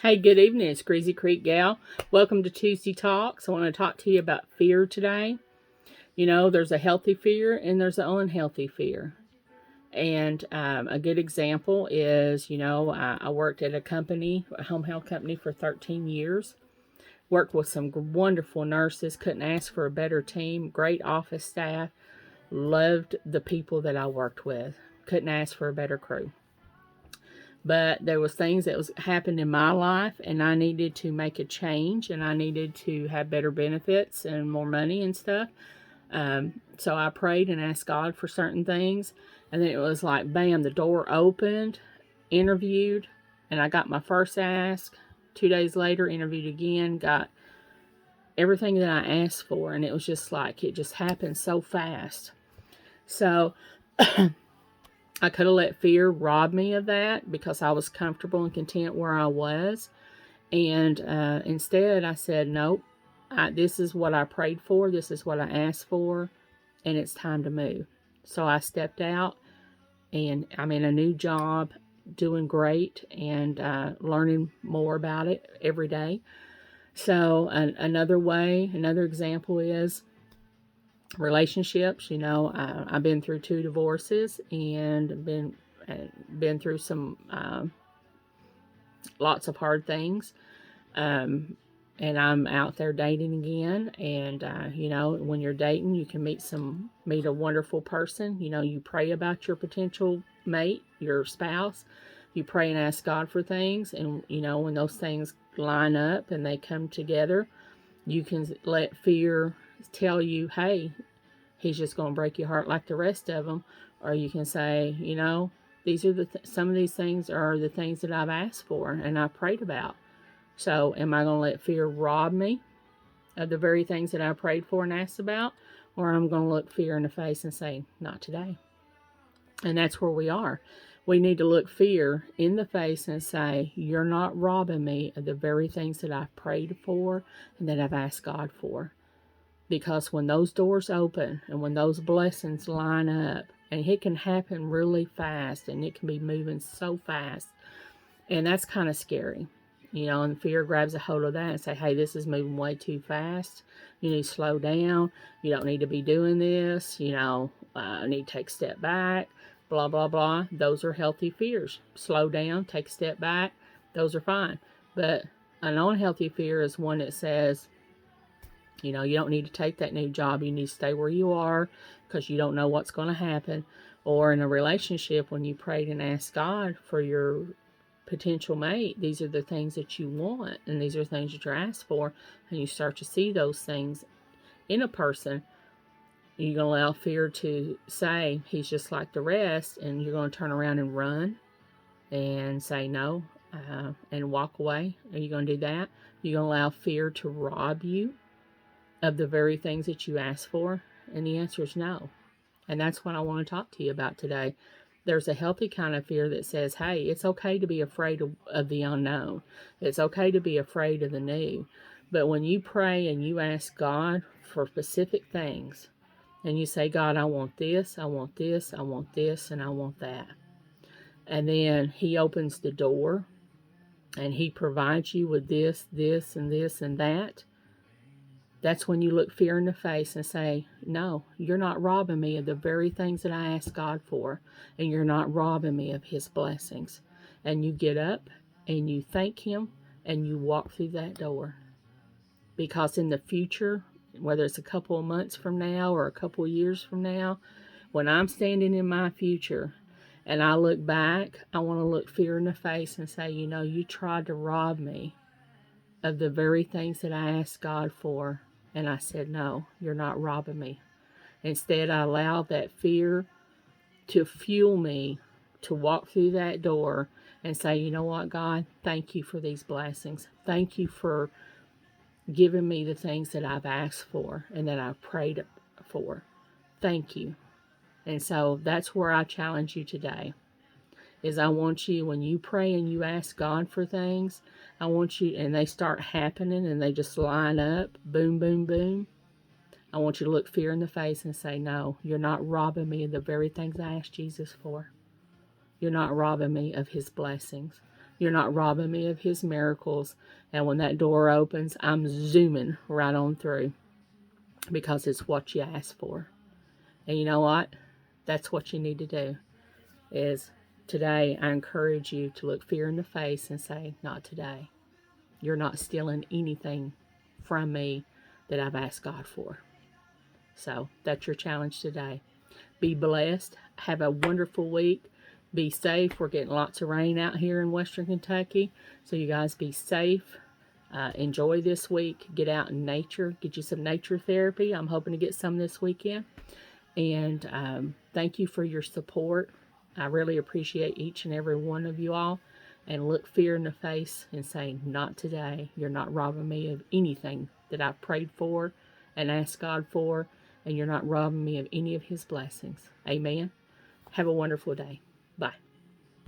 Hey, good evening. It's Greasy Creek Gal. Welcome to Tuesday Talks. I want to talk to you about fear today. You know, there's a healthy fear and there's an unhealthy fear. And a good example is, I worked at a home health company for 13 years. Worked with some wonderful nurses. Couldn't ask for a better team. Great office staff. Loved the people that I worked with. Couldn't ask for a better crew. But there was things that was happened in my life, and I needed to make a change, and I needed to have better benefits and more money and stuff. So I prayed and asked God for certain things, and then it was like, bam, the door opened, interviewed, and I got my first ask. 2 days later, interviewed again, got everything that I asked for, and it was just like, it just happened so fast. So I could have let fear rob me of that because I was comfortable and content where I was. And instead, I said, nope, this is what I prayed for. This is what I asked for. And it's time to move. So I stepped out, and I'm in a new job, doing great, and learning more about it every day. So another example is relationships. I've been through 2 divorces and been through some lots of hard things, and I'm out there dating again. And when you're dating, you can meet a wonderful person. You pray about your potential mate, your spouse. You pray and ask God for things, and when those things line up and they come together, you can let fear tell you, hey, he's just going to break your heart like the rest of them. Or you can say, these are some of these things are the things that I've asked for and I prayed about. So am I going to let fear rob me of the very things that I prayed for and asked about? Or I'm going to look fear in the face and say, not today. And that's where we are. We need to look fear in the face and say, you're not robbing me of the very things that I've prayed for and that I've asked God for. Because when those doors open and when those blessings line up, and it can happen really fast, and it can be moving so fast, and that's kind of scary, and fear grabs a hold of that and say, hey, this is moving way too fast. You need to slow down. You don't need to be doing this. I need to take a step back, blah, blah, blah. Those are healthy fears. Slow down, take a step back. Those are fine. But an unhealthy fear is one that says, you don't need to take that new job. You need to stay where you are because you don't know what's going to happen. Or in a relationship, when you prayed and asked God for your potential mate, these are the things that you want, and these are things that you're asked for, and you start to see those things in a person. You're going to allow fear to say, he's just like the rest, and you're going to turn around and run and say no and walk away. Are you going to do that? You're going to allow fear to rob you of the very things that you asked for? And the answer is no. And that's what I want to talk to you about today. There's a healthy kind of fear that says, hey, it's okay to be afraid of the unknown. It's okay to be afraid of the new. But when you pray and you ask God for specific things, and you say, God, I want this, I want this, I want this, and I want that. And then He opens the door, and He provides you with this, this, and this, and that. That's when you look fear in the face and say, no, you're not robbing me of the very things that I asked God for, and you're not robbing me of His blessings. And you get up and you thank Him and you walk through that door. Because in the future, whether it's a couple of months from now or a couple of years from now, when I'm standing in my future and I look back, I want to look fear in the face and say, you tried to rob me of the very things that I asked God for. And I said, no, you're not robbing me. Instead, I allowed that fear to fuel me to walk through that door and say, you know what, God, thank you for these blessings. Thank you for giving me the things that I've asked for and that I've prayed for. Thank you. And so that's where I challenge you today. Is I want you, when you pray and you ask God for things, I want you, and they start happening and they just line up, boom, boom, boom. I want you to look fear in the face and say, no, you're not robbing me of the very things I asked Jesus for. You're not robbing me of His blessings. You're not robbing me of his miracles. And when that door opens, I'm zooming right on through because it's what you asked for. And you know what? That's what you need to do. Is today I encourage you to look fear in the face and say, not today. You're not stealing anything from me that I've asked God for. So that's your challenge today. Be blessed. Have a wonderful week. Be safe. We're getting lots of rain out here in Western Kentucky. So you guys be safe. Enjoy this week. Get out in nature. Get you some nature therapy. I'm hoping to get some this weekend. And thank you for your support. I really appreciate each and every one of you all. And look fear in the face and say, not today. You're not robbing me of anything that I've prayed for and asked God for. And you're not robbing me of any of his blessings. Amen. Have a wonderful day. Bye.